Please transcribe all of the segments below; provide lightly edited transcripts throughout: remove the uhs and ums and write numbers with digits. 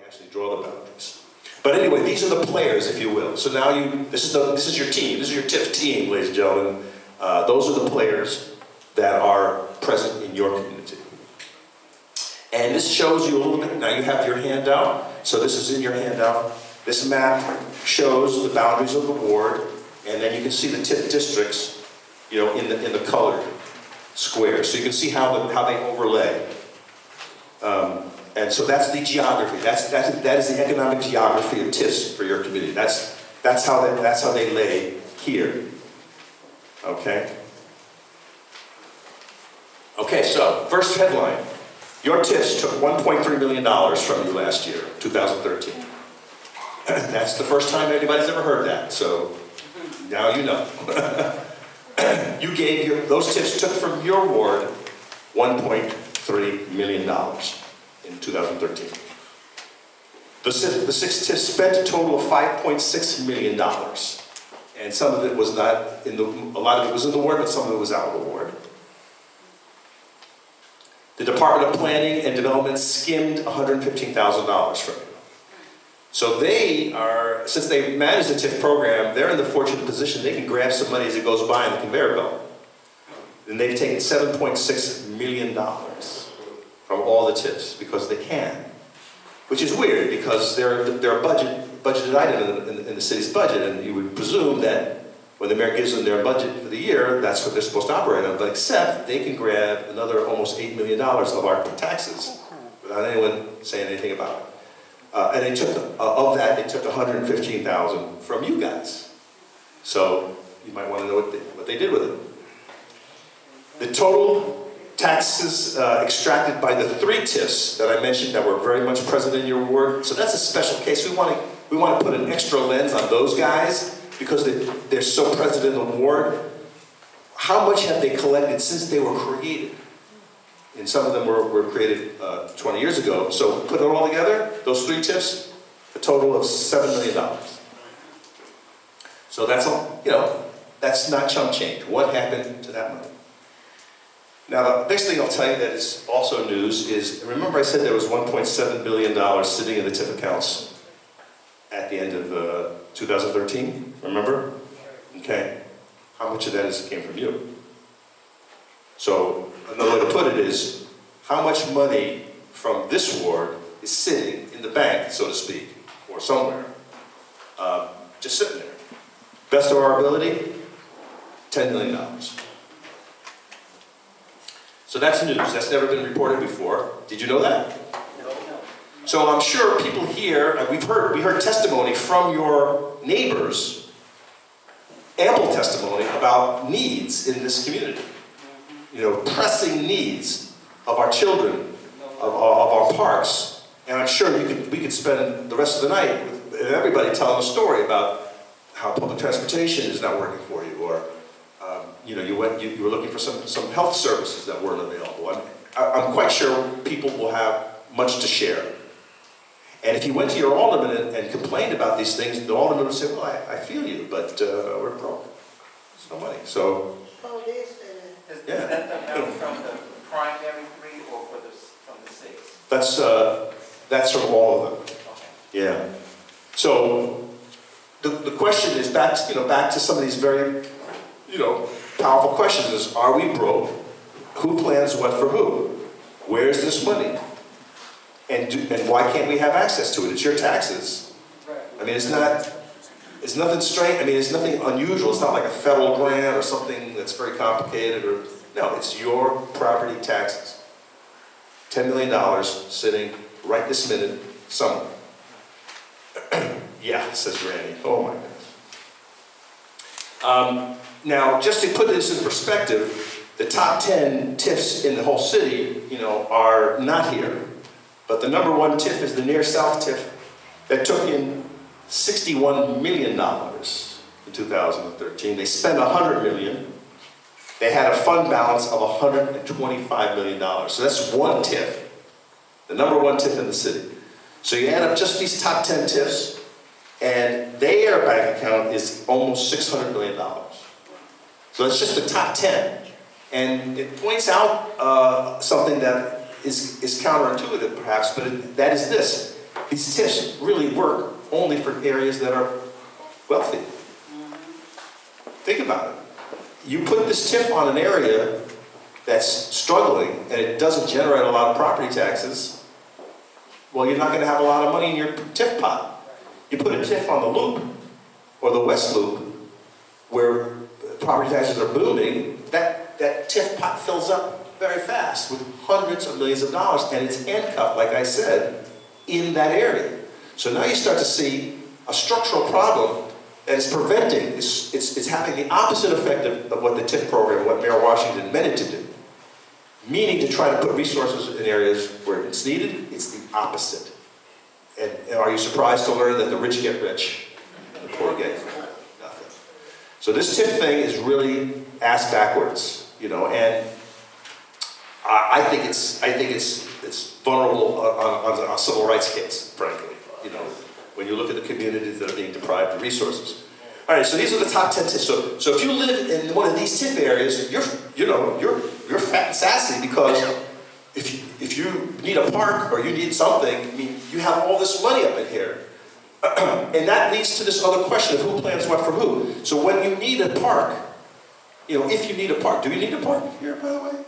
actually draw the boundaries. But anyway, these are the players, if you will. So now this is your team. This is your TIF team, ladies and gentlemen. Those are the players that are present in your community. And this shows you a little bit. Now you have your handout. So this is in your handout. This map shows the boundaries of the ward, and then you can see the TIF districts, you know, in the colored squares. So you can see how they overlay. And so that's the geography. That is the economic geography of TIFs for your community. That's how they lay here. Okay. Okay. So first headline: your TIFs took $1.3 million from you last year, 2013. That's the first time anybody's ever heard that. So now you know. You gave those TIFs took from your ward $1.3 million in 2013. The six TIFs spent a total of $5.6 million. And some of it was not in a lot of it was in the ward, but some of it was out of the ward. The Department of Planning and Development skimmed $115,000 from you. So they are, since they manage the TIF program, they're in the fortunate position they can grab some money as it goes by in the conveyor belt. And they've taken $7.6 million from all the TIFs because they can. Which is weird because they're a budgeted item in the city's budget, and you would presume that when the mayor gives them their budget for the year, that's what they're supposed to operate on. But except they can grab another almost $8 million of our taxes without anyone saying anything about it. And they took, of that, they took $115,000 from you guys. So you might want to know what they did with it. The total taxes extracted by the 3 TIFs that I mentioned that were very much present in your ward. So that's a special case. We want to put an extra lens on those guys because they're so present in the ward. How much have they collected since they were created? And some of them were created 20 years ago. So put it all together, those 3 TIFs, a total of $7 million. So that's all, you know, that's not chump change. What happened to that money? Now, the next thing I'll tell you that is also news is, remember I said there was $1.7 billion sitting in the TIF accounts at the end of 2013? Remember? Okay. How much of that came from you? So, another way to put it is, how much money from this ward is sitting in the bank, so to speak, or somewhere, just sitting there? Best of our ability, $10 million. So that's news. That's never been reported before. Did you know that? No. So I'm sure people here, we heard testimony from your neighbors, ample testimony about needs in this community. You know, pressing needs of our children, of our parks. And I'm sure we could spend the rest of the night with everybody telling a story about how public transportation is not working for you, or you know, you were looking for some health services that weren't available. I'm quite sure people will have much to share. And if you went to your alderman and complained about these things, the alderman would say, well, I feel you, but we're broke. There's no money. So, Is that the amount from the primary 3 or from the 6? That's from all of them. Okay. Yeah. So the question is back to some of these very, powerful questions is, are we broke? Who plans what for who? Where's this money? And why can't we have access to it? It's your taxes. I mean, it's nothing strange. I mean, it's nothing unusual. It's not like a federal grant or something that's very complicated. No, it's your property taxes. $10 million sitting right this minute somewhere. Yeah, says Granny. Oh my goodness. Now, just to put this in perspective, the top 10 TIFs in the whole city, are not here. But the number 1 TIF is the Near South TIF that took in $61 million in 2013. They spent $100 million. They had a fund balance of $125 million. So that's 1 TIF, the number 1 TIF in the city. So you add up just these top 10 TIFs, and their bank account is almost $600 million. So it's just the top 10. And it points out something that is counterintuitive, perhaps, but that is this. these TIFs really work only for areas that are wealthy. Think about it. You put this TIF on an area that's struggling and it doesn't generate a lot of property taxes, well, you're not going to have a lot of money in your TIF pot. You put a TIF on the Loop or the West Loop where property taxes are booming, that TIF pot fills up very fast with hundreds of millions of dollars, and it's handcuffed, like I said, in that area. So now you start to see a structural problem that is preventing, it's having the opposite effect of what the TIF program, what Mayor Washington meant it to do. Meaning to try to put resources in areas where it's needed, it's the opposite. And are you surprised to learn that the rich get rich and the poor get nothing? So this TIF thing is really ass backwards, you know, and I think it's vulnerable on a civil rights case, frankly, you know, when you look at the communities that are being deprived of resources. All right, so these are the top 10 TIFs. So if you live in one of these TIF areas, you're fat and sassy because if you need a park or you need something, I mean, you have all this money up in here. And that leads to this other question of who plans what for who. So when you need a park, you know, if you need a park, do you need a park here, by the way?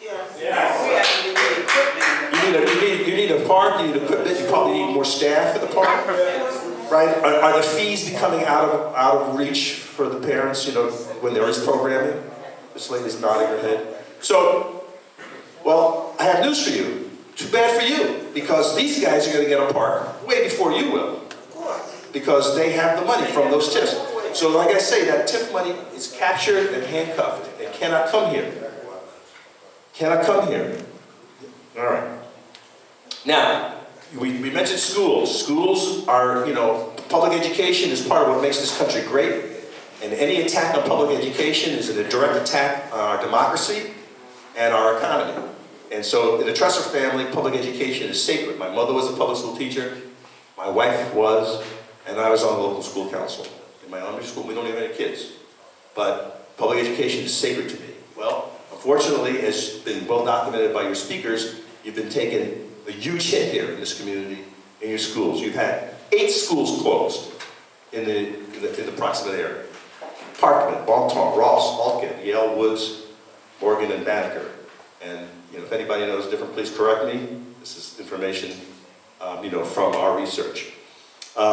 Yes. We actually need equipment. You need a park, you need equipment, you probably need more staff at the park, right? Are the fees becoming out of reach for the parents, you know, when there is programming? This lady's nodding her head. So, well, I have news for you. Too bad for you, because these guys are going to get a park way before you will, because they have the money from those TIFs. So like I say, that TIF money is captured and handcuffed and cannot come here. Cannot come here. All right. Now, we mentioned schools. Schools are, you know, public education is part of what makes this country great. And any attack on public education is a direct attack on our democracy and our economy. And so in the Tresser family, public education is sacred. My mother was a public school teacher. My wife was, and I was on the local school council. In my elementary school, we don't have any kids. But public education is sacred to me. Well, unfortunately, as has been well documented by your speakers, you've been taking a huge hit here in this community, in your schools. You've had 8 schools closed in the proximate area. Parkman, Bonton, Ross, Altkin, Yale, Woods, Morgan, and Banneker. And you know, if anybody knows different, please correct me. This is information you know, from our research.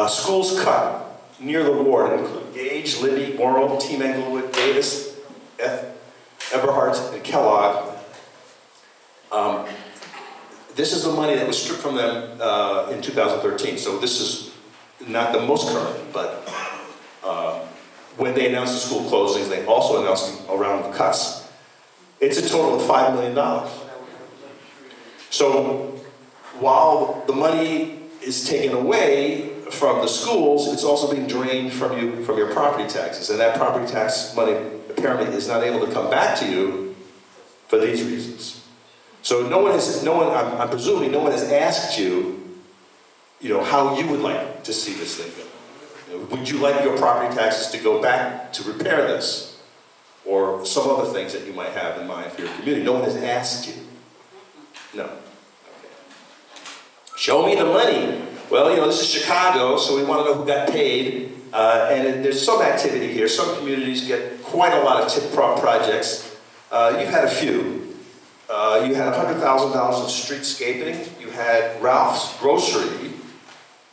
Schools cut near the ward include Gage, Libby, Morrill, Team Englewood, Davis, Eberhardt, and Kellogg. This is the money that was stripped from them in 2013. So this is not the most current, but when they announced the school closings, they also announced a round of cuts. It's a total of $5 million. So while the money is taken away from the schools, it's also being drained from you, from your property taxes. And that property tax money apparently is not able to come back to you for these reasons. So I'm presuming no one has asked you, you know, how you would like to see this thing go. You know, would you like your property taxes to go back to repair this? Or some other things that you might have in mind for your community? No one has asked you. No. Okay. Show me the money. Well, you know, this is Chicago, so we want to know who got paid. And there's some activity here. Some communities get quite a lot of TIF projects. You've had a few. You had $100,000 in streetscaping. You had Ralph's Grocery.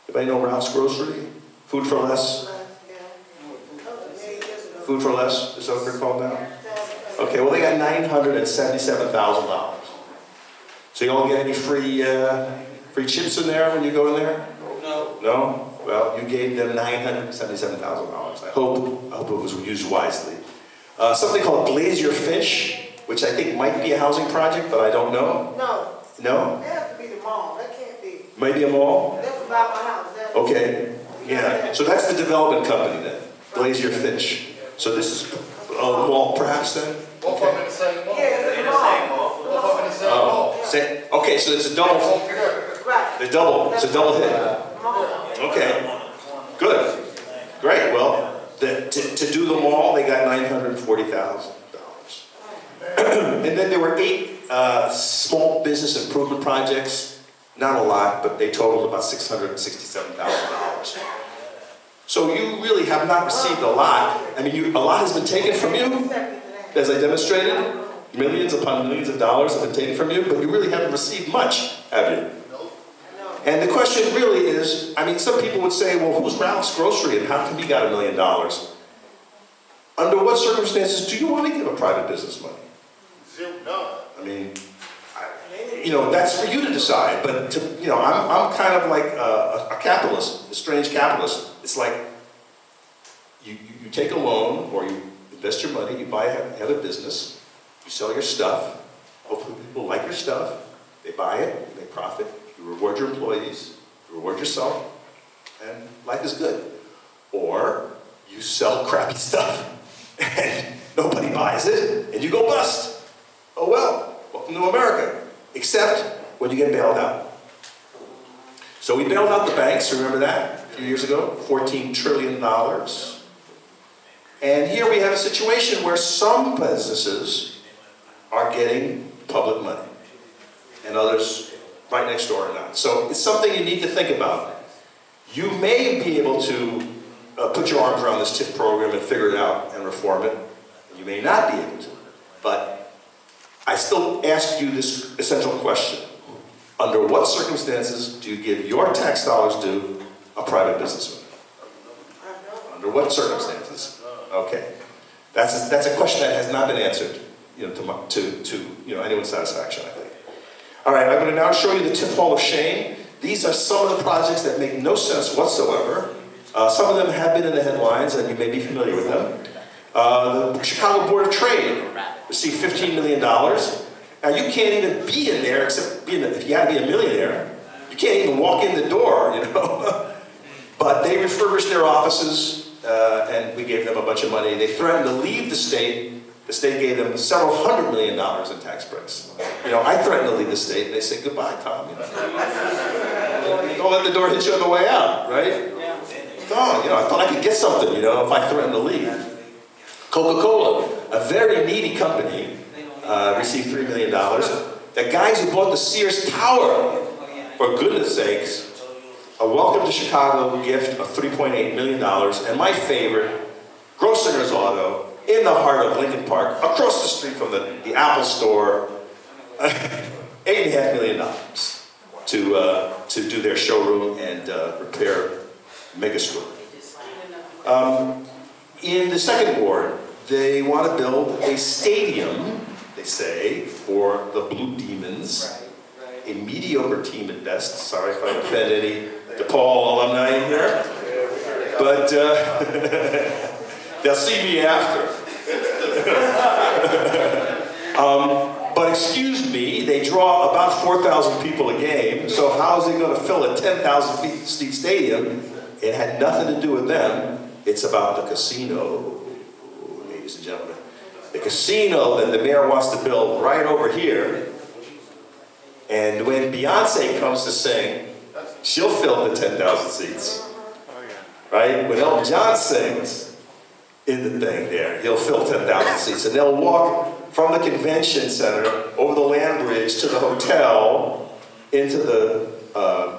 Anybody know Ralph's Grocery? Food for Less? Food for Less, is that what they're called now? Okay, well they got $977,000. So you all get any free chips in there when you go in there? No. No? Well, you gave them $977,000. I hope it was used wisely. Something called Blaze Your Fish, which I think might be a housing project, but I don't know. No. No? It has to be the mall. That can't be. Might be a mall? That's about my house. Okay. Yeah. So that's the development company then. Blaze Your Fish. So this is a mall perhaps then? Both of them in the same mall. Yeah, it's In the the same mall. mall. Both of them in the same mall. Okay, so it's a double. Right. It's a double hit. Mall. Okay. Good. Great. Well, to do the mall, they got $940,000. And then there were 8 small business improvement projects. Not a lot, but they totaled about $667,000. So you really have not received a lot. I mean, a lot has been taken from you, as I demonstrated. Millions upon millions of dollars have been taken from you, but you really haven't received much, have you? And the question really is, I mean, some people would say, well, who's Ralph's Grocery and how come he got $1 million? Under what circumstances do you want to give a private business money? No. I mean, that's for you to decide, but I'm kind of like a capitalist, a strange capitalist. It's like you take a loan or you invest your money, you have a business, you sell your stuff, hopefully people like your stuff, they buy it, you make profit, you reward your employees, you reward yourself, and life is good. Or you sell crappy stuff and nobody buys it and you go bust. Oh well, welcome to America. Except when you get bailed out. So we bailed out the banks, remember that? A few years ago, $14 trillion. And here we have a situation where some businesses are getting public money and others right next door are not. So it's something you need to think about. You may be able to put your arms around this TIF program and figure it out and reform it. You may not be able to, but I still ask you this essential question. Under what circumstances do you give your tax dollars to a private businessman? Under what circumstances? Okay. That's a question that has not been answered, to anyone's satisfaction, I think. All right, I'm going to now show you the TIF Hall of Shame. These are some of the projects that make no sense whatsoever. Some of them have been in the headlines, and you may be familiar with them. The Chicago Board of Trade received $15 million. Now you can't even be in there except if you got to be a millionaire. You can't even walk in the door, But they refurbished their offices, and we gave them a bunch of money. They threatened to leave the state. The state gave them several $100 million in tax breaks. I threatened to leave the state, and they said, goodbye, Tom. Don't let the door hit you on the way out, right? Oh, I thought I could get something, if I threatened to leave. Coca-Cola, a very needy company, received $3 million. The guys who bought the Sears Tower, for goodness sakes, a welcome to Chicago gift of $3.8 million, and my favorite, Grossinger's Auto, in the heart of Lincoln Park, across the street from the Apple store, $8.5 million to do their showroom and repair megastore. In the second ward, they want to build a stadium, they say, for the Blue Demons, a mediocre team at best. Sorry if I offend any DePaul alumni in here, but they'll see me after. But excuse me, they draw about 4,000 people a game, so how is it going to fill a 10,000-seat stadium? It had nothing to do with them. It's about the casino, ladies and gentlemen. The casino that the mayor wants to build right over here. And when Beyonce comes to sing, she'll fill the 10,000 seats. Right? When Elton John sings in the thing there, he'll fill 10,000 seats. And they'll walk from the convention center over the land bridge to the hotel into the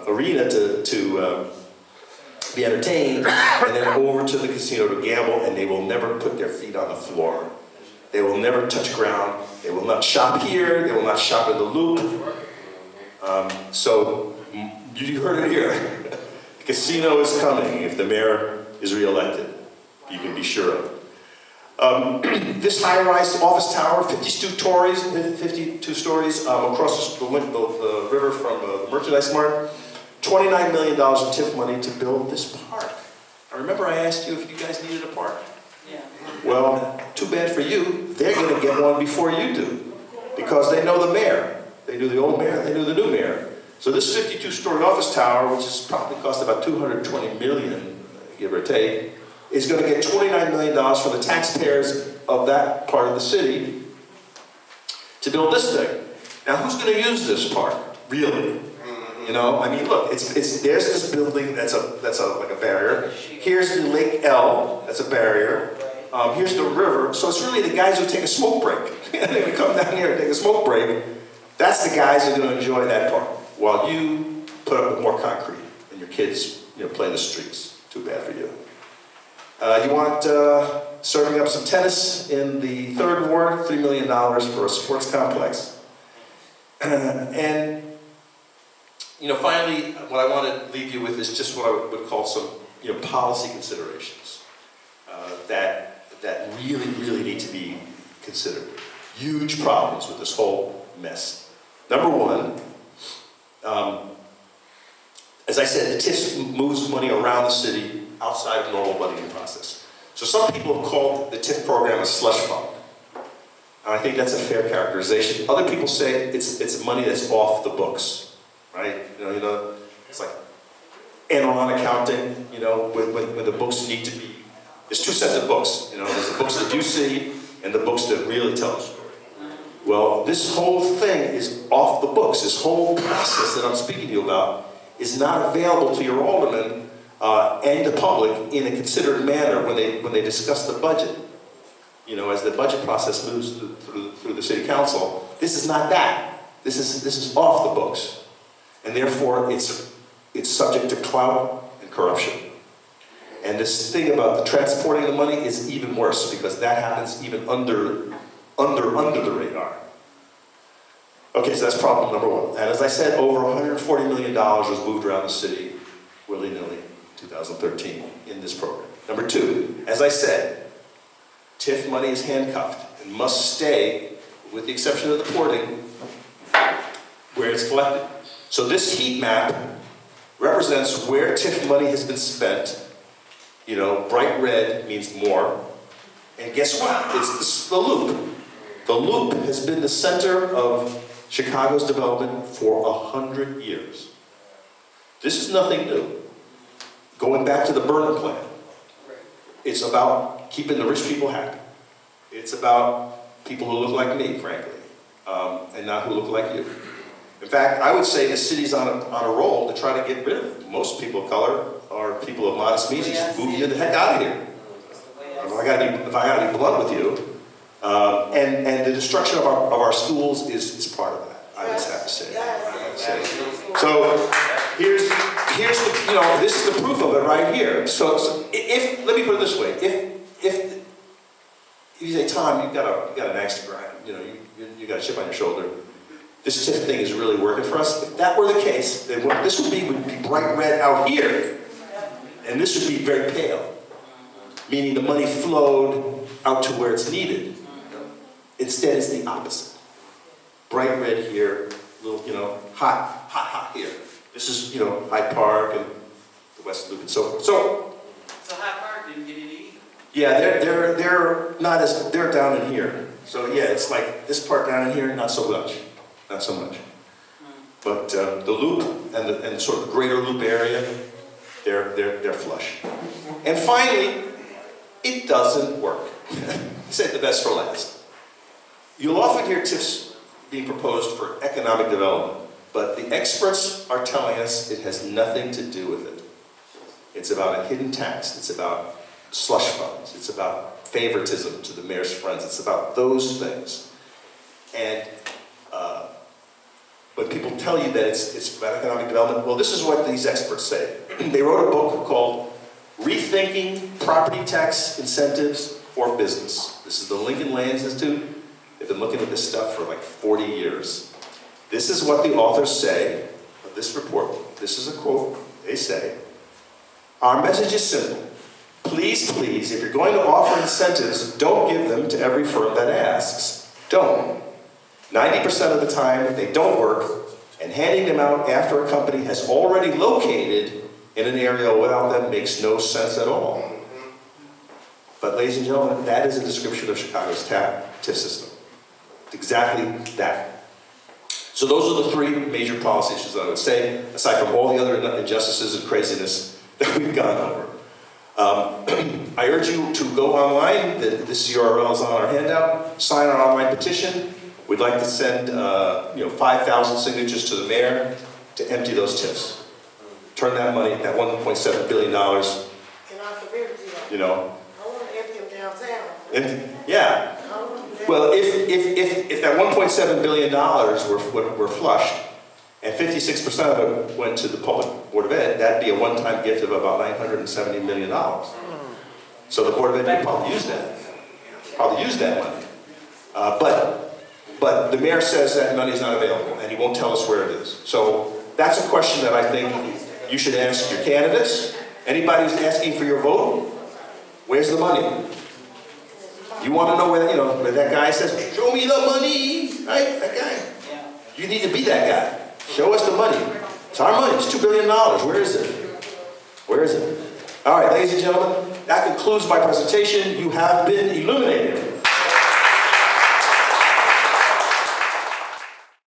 arena to be entertained, and then over to the casino to gamble, and they will never put their feet on the floor. They will never touch ground. They will not shop here. They will not shop in the Loop. So you heard it here. The casino is coming if the mayor is reelected. You can be sure of it. This high-rise office tower, 52 stories across the river from the Merchandise Mart. $29 million in TIF money to build this park. I remember I asked you if you guys needed a park. Yeah. Well, too bad for you. They're going to get one before you do, because they know the mayor. They knew the old mayor. They knew the new mayor. So this 52-story office tower, which has probably cost about $220 million, give or take, is going to get $29 million from the taxpayers of that part of the city to build this thing. Now, who's going to use this park, really? I mean, look, there's this building that's like a barrier. Here's the Lake L, that's a barrier. Here's the river. So it's really the guys who take a smoke break. They're going to come down here and take a smoke break. That's the guys who are going to enjoy that park. while you put up with more concrete and your kids, play in the streets. Too bad for you. You want serving up some tennis in the 3rd Ward, $3 million for a sports complex. And, finally, what I want to leave you with is just what I would call some, policy considerations that really, really need to be considered. Huge problems with this whole mess. Number one, as I said, the TIF moves money around the city outside of normal budgeting process. So some people have called the TIF program a slush fund. And I think that's a fair characterization. Other people say it's money that's off the books, right? It's like Enron accounting, when the books need to be, there's 2 sets of books. There's the books that you see and the books that really tell the story. Well, this whole thing is off the books. This whole process that I'm speaking to you about is not available to your aldermen and the public in a considered manner when they discuss the budget. As the budget process moves through the city council, this is not that. This is off the books, and therefore it's subject to clout and corruption. And this thing about the transporting the money is even worse because that happens even under the radar. Okay, so that's problem number one. And as I said, over $140 million was moved around the city willy-nilly in 2013 in this program. Number two, as I said, TIF money is handcuffed and must stay, with the exception of the porting, where it's collected. So this heat map represents where TIF money has been spent. Bright red means more. And guess what? It's the loop. The loop has been the center of Chicago's development for 100 years. This is nothing new. Going back to the Burnham plan, it's about keeping the rich people happy. It's about people who look like me, frankly, and not who look like you. In fact, I would say the city's on a roll to try to get rid of most people of color or people of modest means. Just move you the heck out of here. If I gotta be blunt with you. And the destruction of our schools is part of that. I just have to say. So here's the, this is the proof of it right here. So if let me put it this way, if you say, Tom, you got an axe to grind, you got a chip on your shoulder. This TIF thing is really working for us. If that were the case, then what this would be bright red out here, and this would be very pale, meaning the money flowed out to where it's needed. Instead, it's the opposite. Bright red here, little, hot here. This is, Hyde Park and the West Loop and so forth. So Hyde Park didn't get it either. Yeah, they're not as, they're down in here. So yeah, it's like this part down in here, not so much. But the loop and sort of the greater loop area, they're flush. And finally, it doesn't work. Save the best for last. You'll often hear TIFs being proposed for economic development, but the experts are telling us it has nothing to do with it. It's about a hidden tax. It's about slush funds. It's about favoritism to the mayor's friends. It's about those things. And but people tell you that it's about economic development. Well, this is what these experts say. They wrote a book called Rethinking Property Tax Incentives for Business. This is the Lincoln Land Institute. They've been looking at this stuff for like 40 years. This is what the authors say of this report. This is a quote. They say, "Our message is simple. Please, please, if you're going to offer incentives, don't give them to every firm that asks. Don't. 90% of the time, they don't work, and handing them out after a company has already located in an area without them makes no sense at all." But ladies and gentlemen, that is a description of Chicago's TIF system. Exactly that. So those are the three major policy issues that I would say, aside from all the other injustices and craziness that we've gone over. I urge you to go online. This URL is on our handout. Sign our online petition. We'd like to send 5,000 signatures to the mayor to empty those TIFs. Turn that money, that $1.7 billion, In our community. I want to empty them downtown. Yeah. Well, if that $1.7 billion were flushed, and 56% of it went to the public Board of Ed, that'd be a one-time gift of about $970 million. So the Board of Ed could probably use that. Money. But the mayor says that money is not available, and he won't tell us where it is. So that's a question that I think you should ask your candidates. Anybody who's asking for your vote, where's the money? You want to know where, where that guy says, show me the money, right? That guy. You need to be that guy. Show us the money. It's our money. It's $2 billion. Where is it? Where is it? All right, ladies and gentlemen, that concludes my presentation. You have been illuminated.